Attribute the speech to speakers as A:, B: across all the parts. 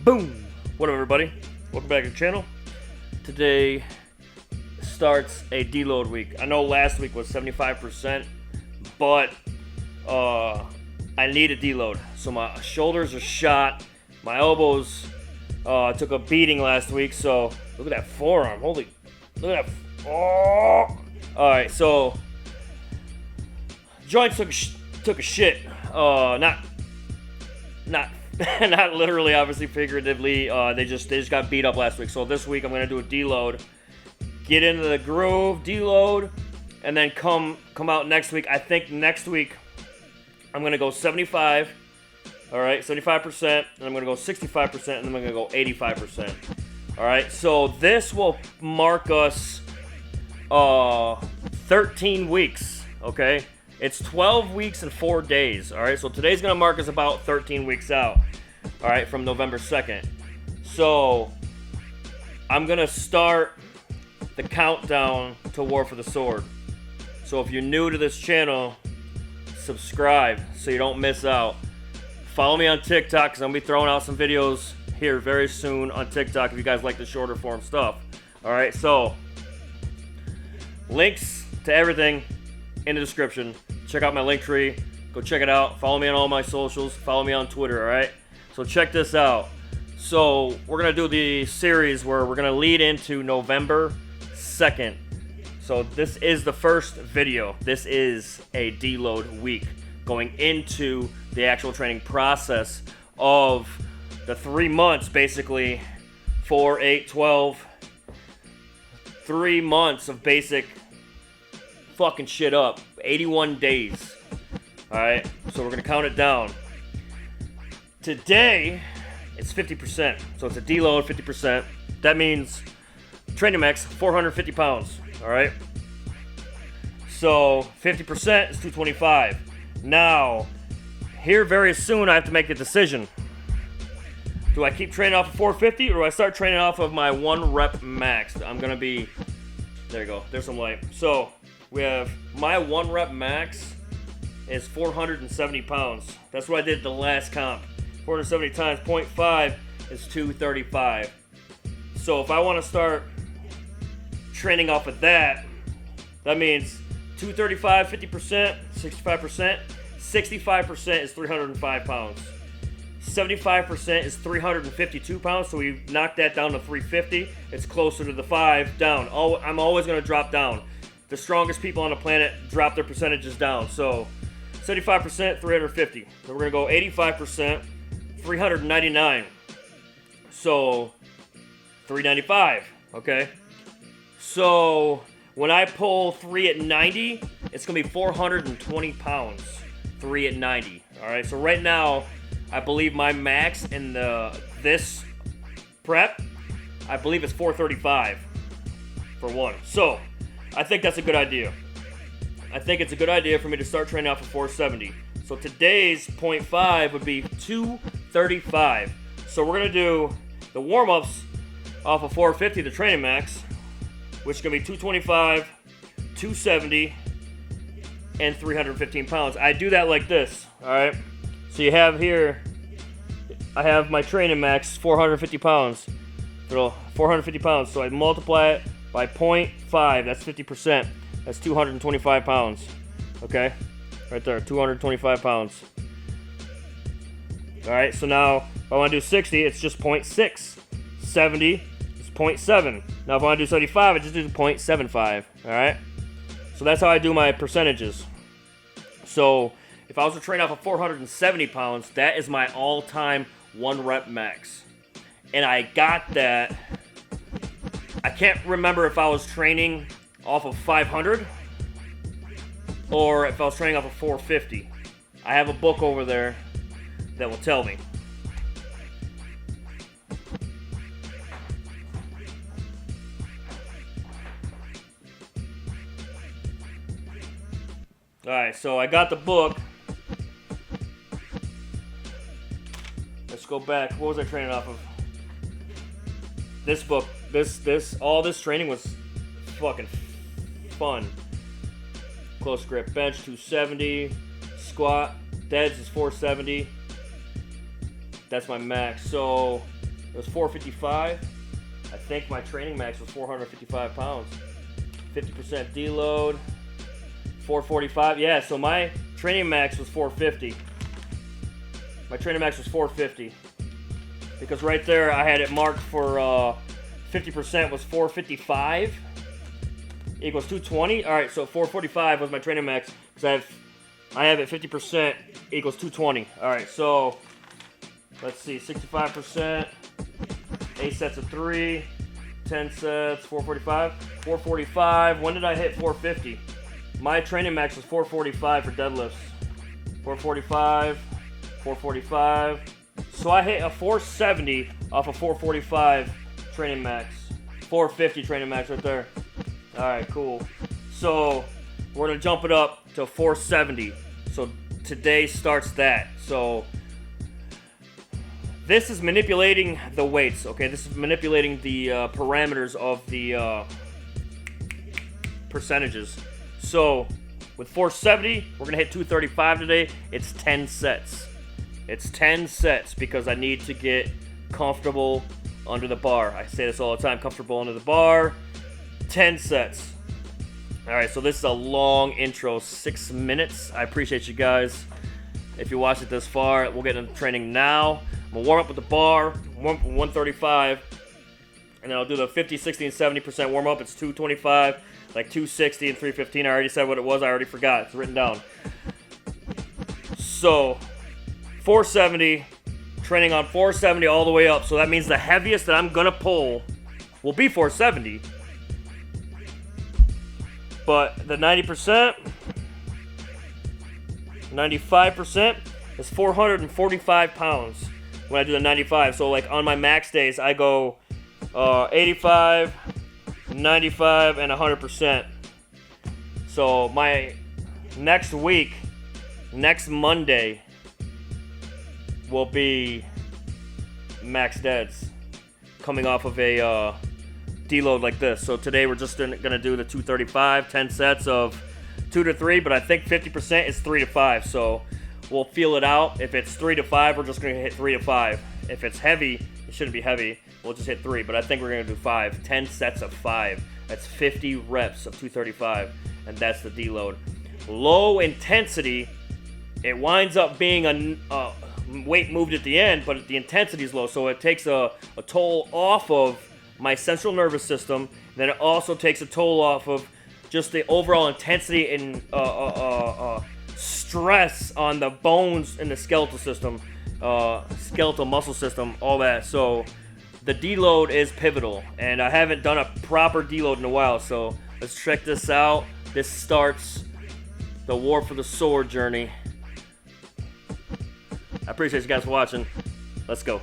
A: Boom! What up, everybody? Welcome back to the channel. Today starts a deload week. I know last week was 75%, but I need a deload. So my shoulders are shot. My elbows took a beating last week. So look at that forearm. Holy, look at that. Oh! All right, so joints took a shit. Not not literally, obviously, figuratively. They just got beat up last week. So this week I'm gonna do a deload, get into the groove, deload, and then come out next week. I think next week I'm gonna go 75. All right, 75%, and I'm gonna go 65%, and then I'm gonna go 85%. All right, so this will mark us 13 weeks. Okay. It's 12 weeks and 4 days, all right? So today's going to mark us about 13 weeks out, all right, from November 2nd. So I'm going to start the countdown to War for the Sword. So if you're new to this channel, subscribe so you don't miss out. Follow me on TikTok because I'm going to be throwing out some videos here very soon on TikTok if you guys like the shorter form stuff. All right, so links to everything in the description. Check out my link tree. Go check it out. Follow me on all my socials. Follow me on Twitter, all right? So check this out. So we're going to do the series where we're going to lead into November 2nd. So this is the first video. This is a deload week going into the actual training process of the 3 months, basically 4, 8, 12. 3 months of basic fucking shit up. 81 days. Alright, so we're gonna count it down. Today, it's 50%. So it's a deload, 50%. That means training max, 450 pounds. Alright? So 50% is 225. Now, here very soon I have to make a decision. Do I keep training off of 450 or do I start training off of my 1 rep max? I'm gonna be, there you go, there's some light. So we have my 1 rep max is 470 pounds. That's what I did the last comp. 470 times 0.5 is 235. So if I want to start training off of that, that means 235, 50%, 65%. 65% is 305 pounds. 75% is 352 pounds, so we knocked that down to 350. It's closer to the 5 down. I'm always going to drop down. The strongest people on the planet drop their percentages down. So 75%, 350. So we're going to go 85%, 399. So 395, okay? So when I pull 3 at 90, it's going to be 420 pounds, 3 at 90. All right, so right now, I believe my max in this prep, I believe it's 435 for 1. So I think that's a good idea. I think it's a good idea for me to start training off of 470. So today's 0.5 would be 235. So we're going to do the warm-ups off of 450, the training max, which is going to be 225, 270, and 315 pounds. I do that like this, all right? So you have here, I have my training max, 450 pounds. 450 pounds, so I multiply it by 0.5, that's 50%. That's 225 pounds. Okay? Right there, 225 pounds. Alright, so now if I want to do 60, it's just 0.6. 70 is 0.7. Now if I want to do 75, I just do 0.75. Alright? So that's how I do my percentages. So if I was to train off of 470 pounds, that is my all-time 1 rep max. And I got that. I can't remember if I was training off of 500 or if I was training off of 450. I have a book over there that will tell me. Alright, so I got the book. Let's go back. What was I training off of? This book. All this training was fucking fun. Close grip bench 270, squat deads is 470. That's my max. So it was 455. I think my training max was 455 pounds. 50% deload, 445. Yeah, so my training max was 450. My training max was 450. Because right there I had it marked for 50% was 455 equals 220. All right, so 445 was my training max because I have it 50% equals 220. All right, so let's see, 65%, 8 sets of 3, 10 sets, 445. 445. When did I hit 450? My training max was 445 for deadlifts. 445, 445. So I hit a 470 off of 445 training max. 450 training max right there. Alright, cool. So we're going to jump it up to 470. So today starts that. So this is manipulating the weights, okay? This is manipulating the parameters of the percentages. So with 470, we're going to hit 235 today. It's 10 sets. It's 10 sets because I need to get comfortable under the bar. I say this all the time, comfortable under the bar. 10 sets. All right, so this is a long intro, 6 minutes. I appreciate you guys. If you watched it this far, we'll get into training now. I'm gonna warm up with the bar, 135, and then I'll do the 50, 60, and 70% warm up. It's 225, like 260 and 315. I already said what it was. I already forgot. It's written down. So 470, training on 470 all the way up. So that means the heaviest that I'm gonna pull will be 470. But the 90%, 95% is 445 pounds when I do the 95. So like on my max days, I go 85, 95, and 100%. So my next week, next Monday, will be max deads coming off of a deload like this. So today we're just gonna do the 235, 10 sets of 2 to 3, but I think 50% is 3 to 5. So we'll feel it out. If it's 3 to 5, we're just gonna hit 3 to 5. If it's heavy, it shouldn't be heavy. We'll just hit 3, but I think we're gonna do 5. 10 sets of 5. That's 50 reps of 235, and that's the deload. Low intensity, it winds up being a weight moved at the end, but the intensity is low, so it takes a toll off of my central nervous system. Then it also takes a toll off of just the overall intensity and stress on the bones and the skeletal system, skeletal muscle system, all that. So the deload is pivotal, and I haven't done a proper deload in a while, so let's check this out. This starts the War for the Sword journey. I appreciate you guys watching. Let's go.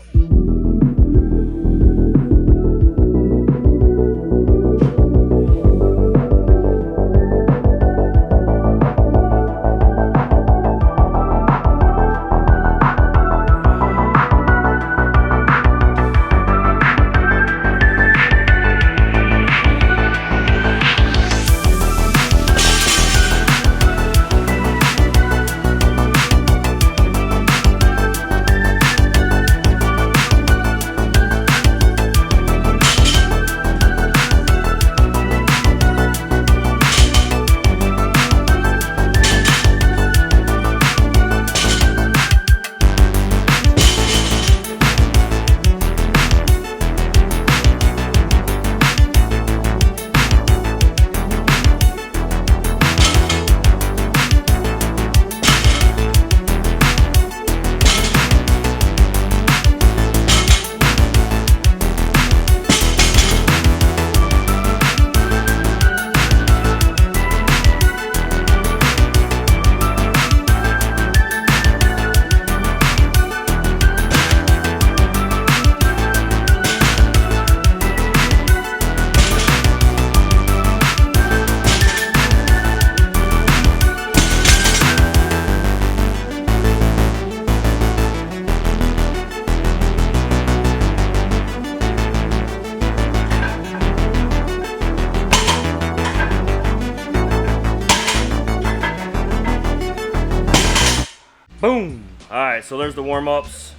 A: Boom! Alright, so there's the warm-ups.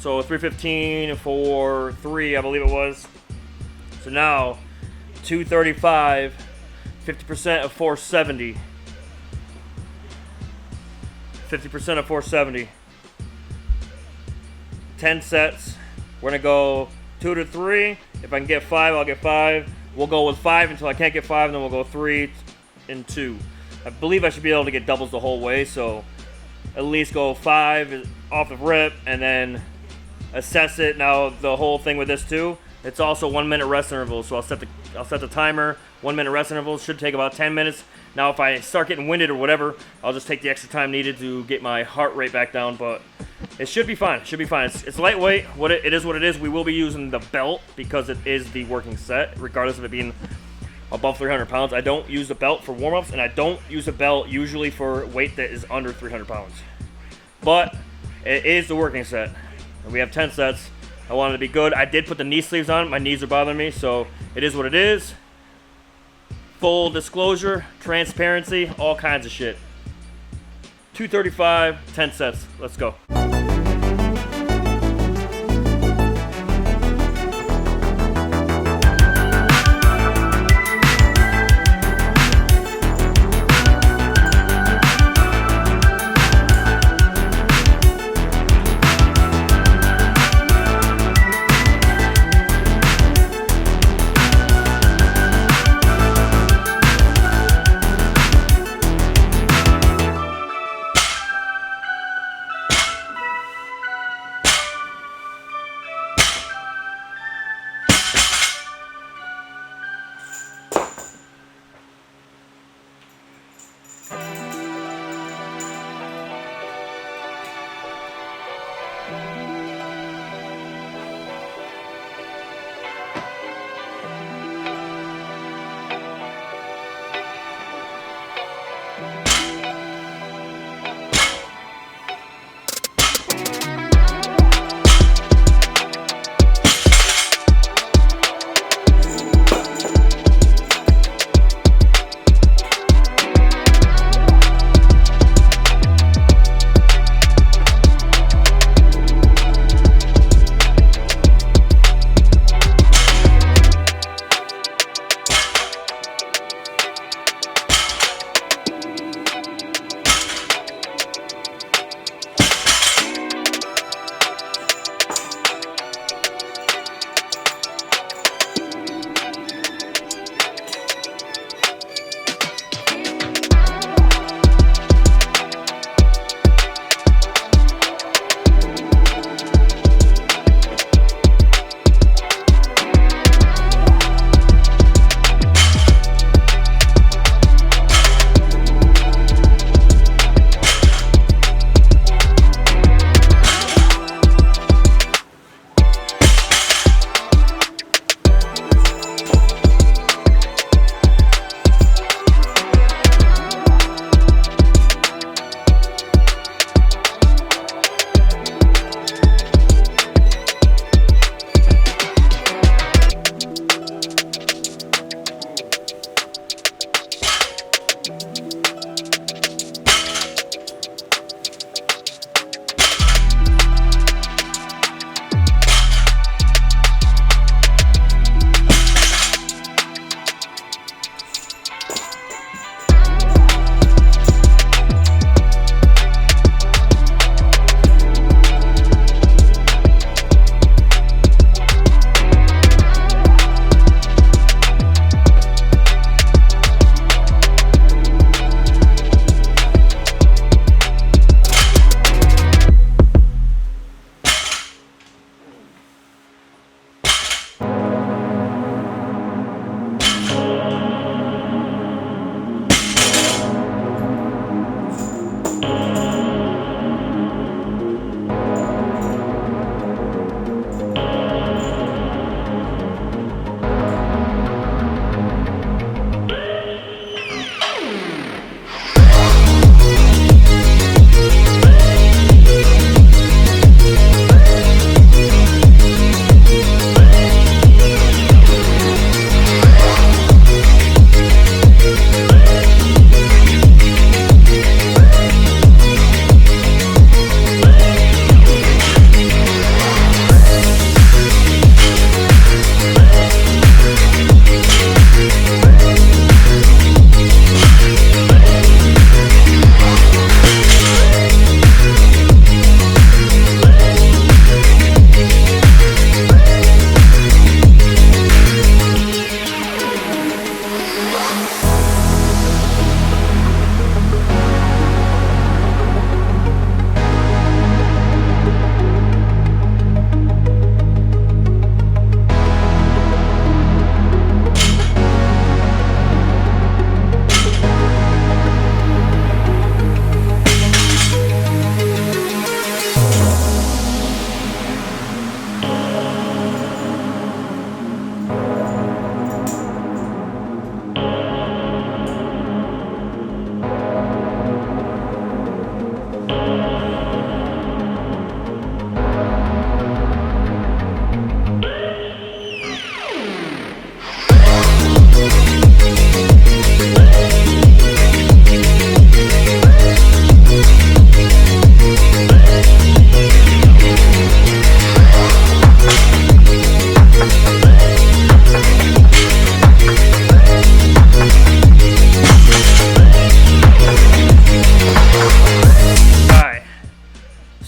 A: So 315 for 3, I believe it was. So now 235, 50% of 470. 50% of 470. 10 sets. We're gonna go 2 to 3. If I can get 5, I'll get 5. We'll go with 5 until I can't get 5, and then we'll go 3 and 2. I believe I should be able to get doubles the whole way, so at least go 5 off the rip and then assess it. Now the whole thing with this too, it's also 1 minute rest intervals, so I'll set the timer. 1 minute rest intervals should take about 10 minutes. Now if I start getting winded or whatever, I'll just take the extra time needed to get my heart rate back down, but it should be fine. It should be fine. It's lightweight. It is what it is. We will be using the belt because it is the working set, regardless of it being above 300 pounds. I don't use the belt for warm-ups, and I don't use the belt usually for weight that is under 300 pounds. But it is the working set. And we have 10 sets. I wanted to be good. I did put the knee sleeves on. My knees are bothering me, so it is what it is. Full disclosure, transparency, all kinds of shit. 235, 10 sets. Let's go.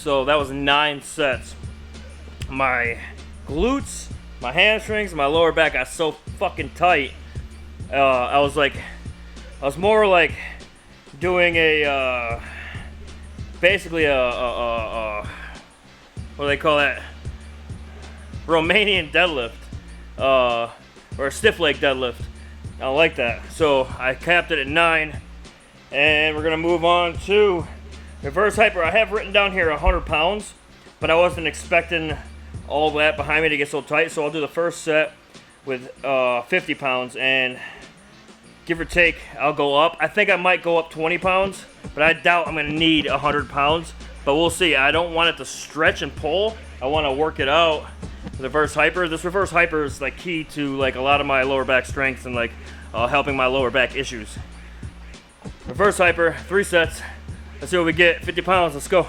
A: So that was 9 sets. My glutes, my hamstrings, my lower back got so fucking tight. I was more like doing a basically a what do they call that? Romanian deadlift, or a stiff leg deadlift. I don't like that. So I capped it at 9, and we're gonna move on to reverse hyper. I have written down here 100 pounds, but I wasn't expecting all that behind me to get so tight. So I'll do the first set with 50 pounds, and give or take, I'll go up. I think I might go up 20 pounds, but I doubt I'm gonna need 100 pounds. But we'll see. I don't want it to stretch and pull. I want to work it out. The reverse hyper. This reverse hyper is like key to like a lot of my lower back strength and like helping my lower back issues. Reverse hyper, 3 sets. Let's see what we get. 50 pounds. Let's go.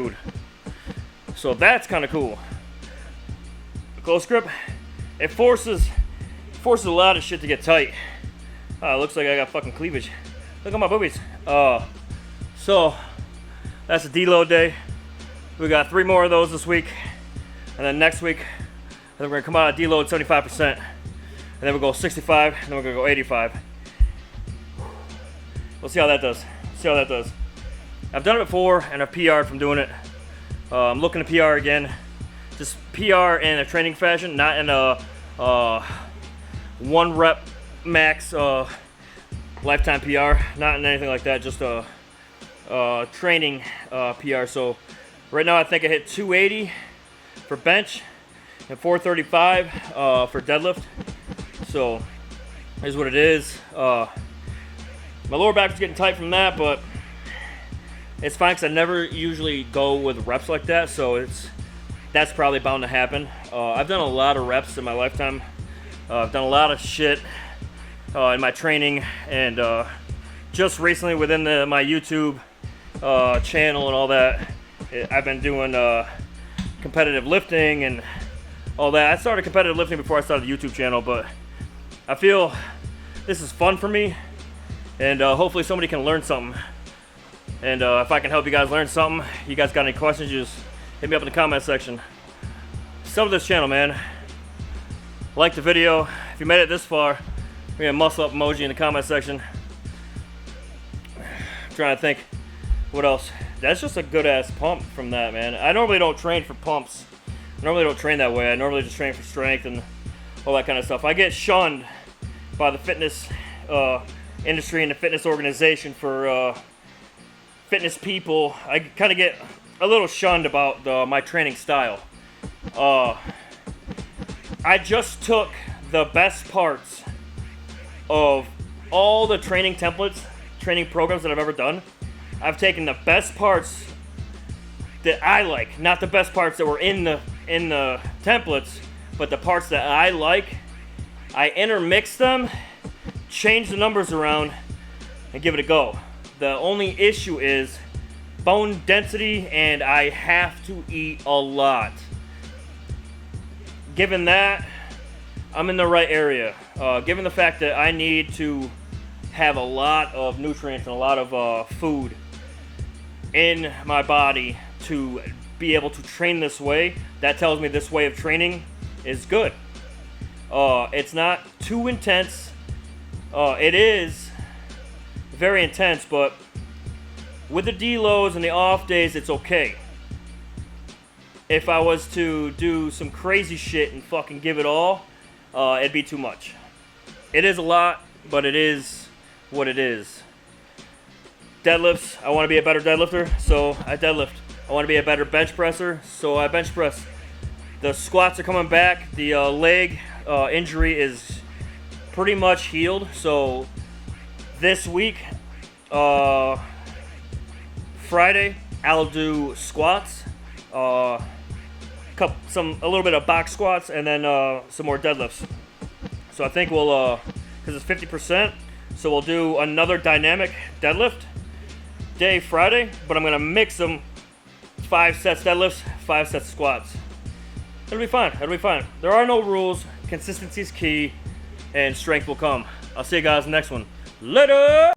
A: dude. So that's kind of cool. Close grip, it forces a lot of shit to get tight. Looks like I got fucking cleavage. Look at my boobies. So that's a deload day. We got 3 more of those this week, and then next week then we're gonna come out of deload 75%, and then we'll go 65, and then we're gonna go 85. We'll see how that does. I've done it before, and I've PR'd from doing it. I'm looking to PR again. Just PR in a training fashion, not in a 1 rep max lifetime PR, not in anything like that, just a training PR. So right now I think I hit 280 for bench and 435 for deadlift. So here's what it is. My lower back was getting tight from that, but it's fine because I never usually go with reps like that, so that's probably bound to happen. I've done a lot of reps in my lifetime. I've done a lot of shit in my training, and just recently within my YouTube channel and all that, I've been doing competitive lifting and all that. I started competitive lifting before I started the YouTube channel, but I feel this is fun for me, and hopefully somebody can learn something. And if I can help you guys learn something, you guys got any questions, just hit me up in the comment section. Sub to this channel, man. Like the video. If you made it this far, we got a muscle up emoji in the comment section. I'm trying to think what else. That's just a good ass pump from that, man. I normally don't train for pumps. I normally don't train that way. I normally just train for strength and all that kind of stuff. I get shunned by the fitness industry and the fitness organization for fitness people. I kind of get a little shunned about my training style. I just took the best parts of all the training templates, training programs that I've ever done. I've taken the best parts that I like, not the best parts that were in the templates, but the parts that I like. I intermix them, change the numbers around, and give it a go. The only issue is bone density, and I have to eat a lot. Given that, I'm in the right area. Given the fact that I need to have a lot of nutrients and a lot of food in my body to be able to train this way, that tells me this way of training is good. It's not too intense. It is very intense, but with the deloads and the off days, it's okay. If I was to do some crazy shit and fucking give it all, it'd be too much. It is a lot, but it is what it is. Deadlifts, I want to be a better deadlifter, so I deadlift. I want to be a better bench presser, so I bench press. The squats are coming back. The leg injury is pretty much healed, so this week, Friday, I'll do squats, a little bit of box squats, and then some more deadlifts. So I think we'll, because it's 50%, so we'll do another dynamic deadlift day Friday, but I'm gonna mix them 5 sets deadlifts, 5 sets squats. It'll be fine. There are no rules. Consistency is key, and strength will come. I'll see you guys in the next one. Later!